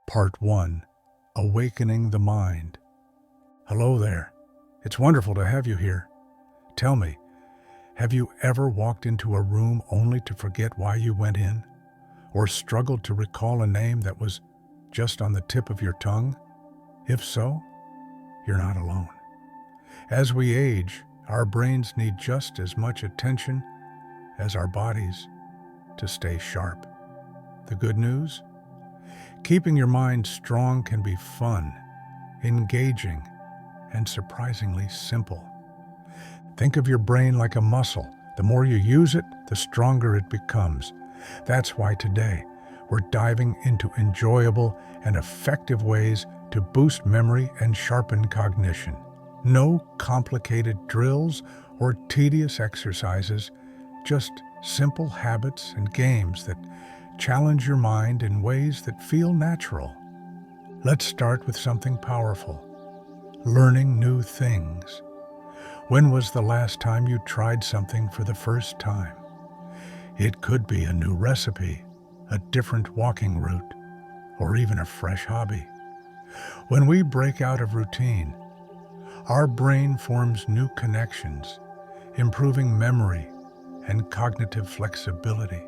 Part 1. Awakening the Mind. Hello there. It's wonderful to have you here. Tell me, have you ever walked into a room only to forget why you went in? Or struggled to recall a name that was just on the tip of your tongue? If so, you're not alone. As we age, our brains need just as much attention as our bodies to stay sharp. The good news? Keeping your mind strong can be fun, engaging, and surprisingly simple. Think of your brain like a muscle. The more you use it, the stronger it becomes. That's why today we're diving into enjoyable and effective ways to boost memory and sharpen cognition. No complicated drills or tedious exercises, just simple habits and games that challenge your mind in ways that feel natural. Let's start with something powerful: learning new things. When was the last time you tried something for the first time? It could be a new recipe, a different walking route, or even a fresh hobby. When we break out of routine, our brain forms new connections, improving memory and cognitive flexibility.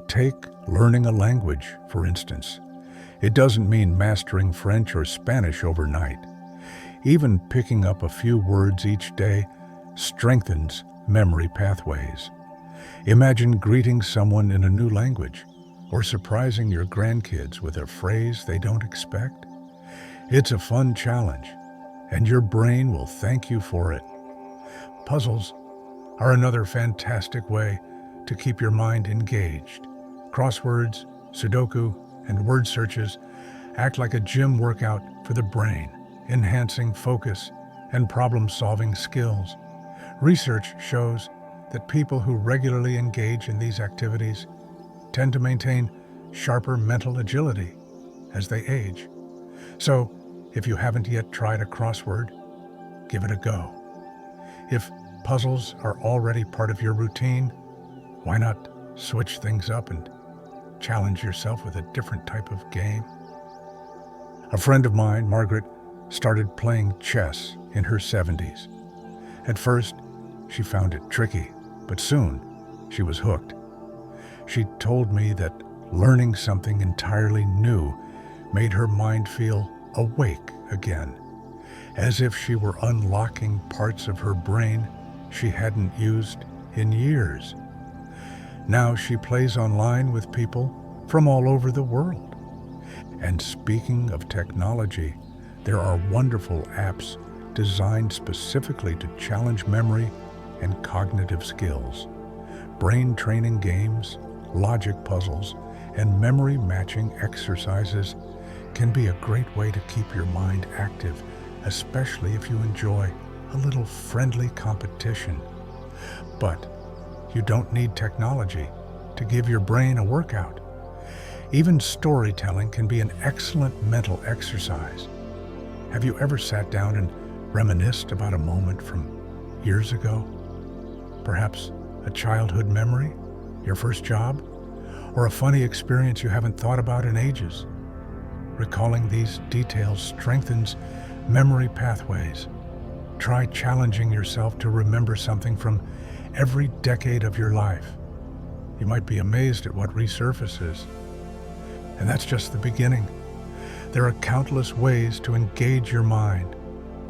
Take learning a language, for instance. It doesn't mean mastering French or Spanish overnight. Even picking up a few words each day strengthens memory pathways. Imagine greeting someone in a new language or surprising your grandkids with a phrase they don't expect. It's a fun challenge, and your brain will thank you for it. Puzzles are another fantastic way to keep your mind engaged. Crosswords, Sudoku, and word searches act like a gym workout for the brain, enhancing focus and problem-solving skills. Research shows that people who regularly engage in these activities tend to maintain sharper mental agility as they age. So, if you haven't yet tried a crossword, give it a go. If puzzles are already part of your routine, why not switch things up and challenge yourself with a different type of game? A friend of mine, Margaret, started playing chess in her 70s. At first, she found it tricky, but soon she was hooked. She told me that learning something entirely new made her mind feel awake again, as if she were unlocking parts of her brain she hadn't used in years. Now she plays online with people from all over the world. And speaking of technology, there are wonderful apps designed specifically to challenge memory and cognitive skills. Brain training games, logic puzzles, and memory matching exercises can be a great way to keep your mind active, especially if you enjoy a little friendly competition. But you don't need technology to give your brain a workout. Even storytelling can be an excellent mental exercise. Have you ever sat down and reminisced about a moment from years ago? Perhaps a childhood memory, your first job, or a funny experience you haven't thought about in ages. Recalling these details strengthens memory pathways. Try challenging yourself to remember something from every decade of your life. You might be amazed at what resurfaces. And that's just the beginning. There are countless ways to engage your mind,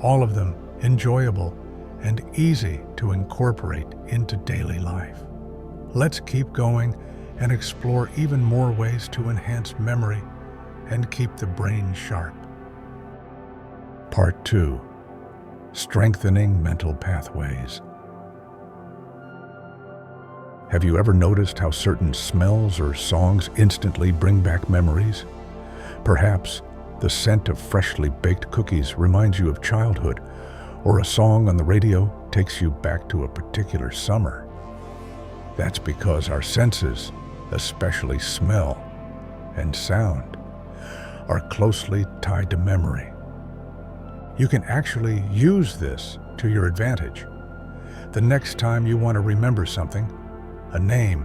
all of them enjoyable and easy to incorporate into daily life. Let's keep going and explore even more ways to enhance memory and keep the brain sharp. Part 2. Strengthening mental pathways. Have you ever noticed how certain smells or songs instantly bring back memories? Perhaps the scent of freshly baked cookies reminds you of childhood, or a song on the radio takes you back to a particular summer. That's because our senses, especially smell and sound, are closely tied to memory. You can actually use this to your advantage. The next time you want to remember something, a name,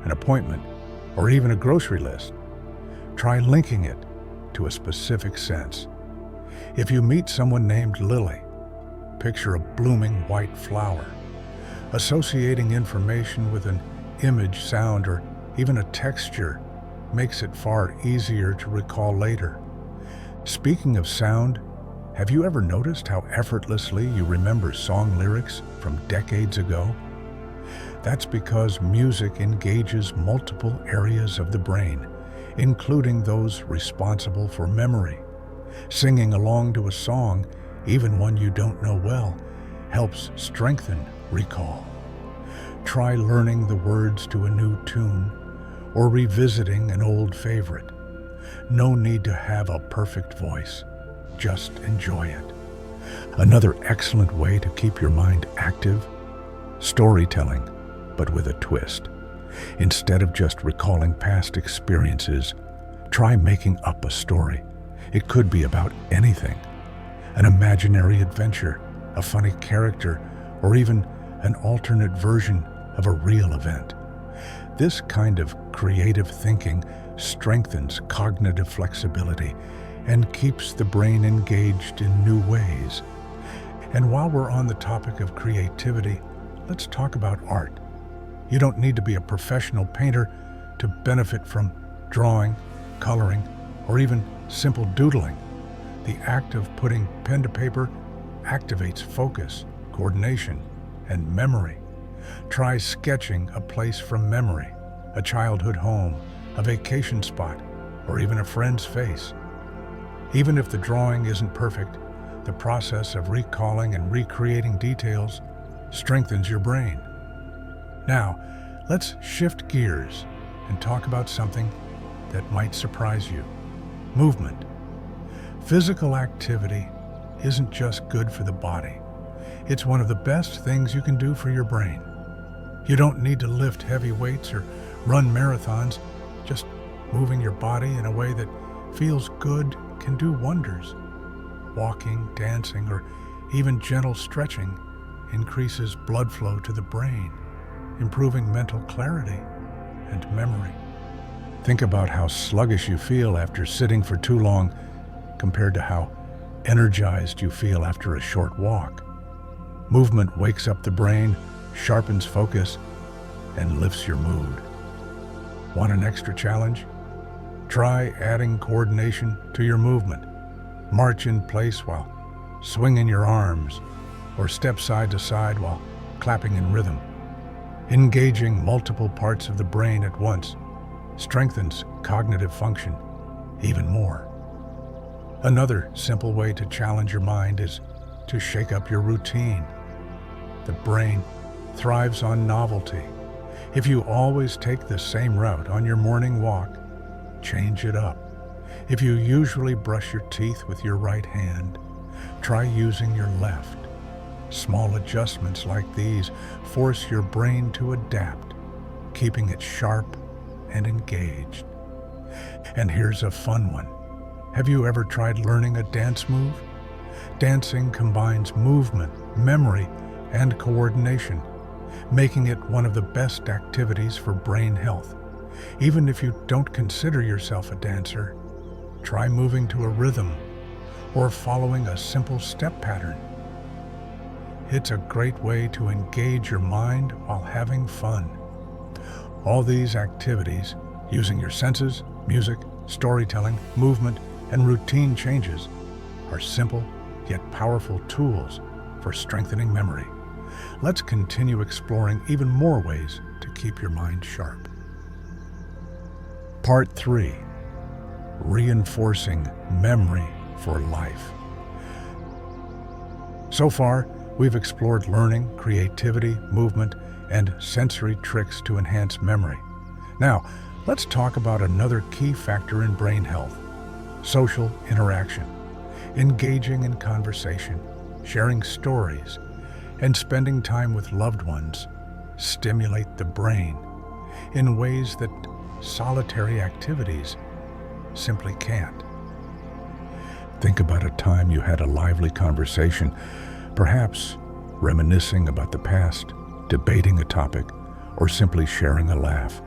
an appointment, or even a grocery list, try linking it to a specific sense. If you meet someone named Lily, picture a blooming white flower. Associating information with an image, sound, or even a texture makes it far easier to recall later. Speaking of sound, have you ever noticed how effortlessly you remember song lyrics from decades ago? That's because music engages multiple areas of the brain, including those responsible for memory. Singing along to a song, even one you don't know well, helps strengthen recall. Try learning the words to a new tune or revisiting an old favorite. No need to have a perfect voice. Just enjoy it. Another excellent way to keep your mind active: storytelling, but with a twist. Instead of just recalling past experiences, try making up a story. It could be about anything: an imaginary adventure, a funny character, or even an alternate version of a real event. This kind of creative thinking strengthens cognitive flexibility and keeps the brain engaged in new ways. And while we're on the topic of creativity, let's talk about art. You don't need to be a professional painter to benefit from drawing, coloring, or even simple doodling. The act of putting pen to paper activates focus, coordination, and memory. Try sketching a place from memory, a childhood home, a vacation spot, or even a friend's face. Even if the drawing isn't perfect, the process of recalling and recreating details strengthens your brain. Now, let's shift gears and talk about something that might surprise you: movement. Physical activity isn't just good for the body. It's one of the best things you can do for your brain. You don't need to lift heavy weights or run marathons. Just moving your body in a way that feels good can do wonders. Walking, dancing, or even gentle stretching increases blood flow to the brain, improving mental clarity and memory. Think about how sluggish you feel after sitting for too long compared to how energized you feel after a short walk. Movement wakes up the brain, sharpens focus, and lifts your mood. Want an extra challenge? Try adding coordination to your movement. March in place while swinging your arms, or step side to side while clapping in rhythm. Engaging multiple parts of the brain at once strengthens cognitive function even more. Another simple way to challenge your mind is to shake up your routine. The brain thrives on novelty. If you always take the same route on your morning walk, change it up. If you usually brush your teeth with your right hand, try using your left. Small adjustments like these force your brain to adapt, keeping it sharp and engaged. And here's a fun one. Have you ever tried learning a dance move? Dancing combines movement, memory, and coordination, making it one of the best activities for brain health. Even if you don't consider yourself a dancer, try moving to a rhythm or following a simple step pattern. It's a great way to engage your mind while having fun. All these activities, using your senses, music, storytelling, movement, and routine changes, are simple yet powerful tools for strengthening memory. Let's continue exploring even more ways to keep your mind sharp. Part 3. Reinforcing memory for life. So far, we've explored learning, creativity, movement, and sensory tricks to enhance memory. Now, let's talk about another key factor in brain health: social interaction. Engaging in conversation, sharing stories, and spending time with loved ones stimulate the brain in ways that solitary activities simply can't. Think about a time you had a lively conversation, perhaps reminiscing about the past, debating a topic, or simply sharing a laugh.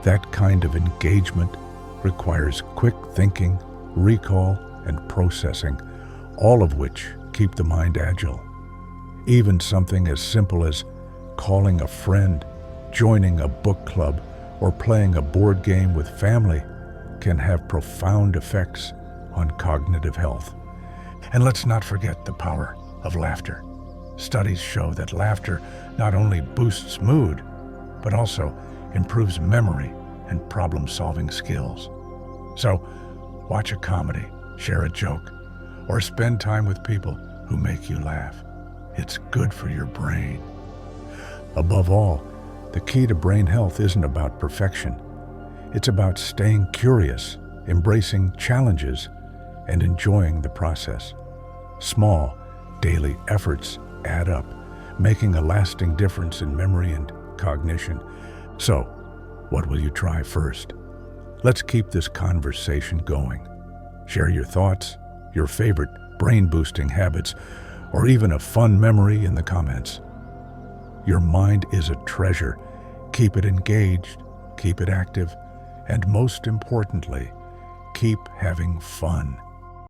That kind of engagement requires quick thinking, recall, and processing, all of which keep the mind agile. Even something as simple as calling a friend, joining a book club, or playing a board game with family can have profound effects on cognitive health. And let's not forget the power of laughter. Studies show that laughter not only boosts mood, but also improves memory and problem-solving skills. So, watch a comedy, share a joke, or spend time with people who make you laugh. It's good for your brain. Above all, the key to brain health isn't about perfection. It's about staying curious, embracing challenges, and enjoying the process. Small, daily efforts add up, making a lasting difference in memory and cognition. So, what will you try first? Let's keep this conversation going. Share your thoughts, your favorite brain-boosting habits, or even a fun memory in the comments. Your mind is a treasure. Keep it engaged, keep it active, and most importantly, keep having fun.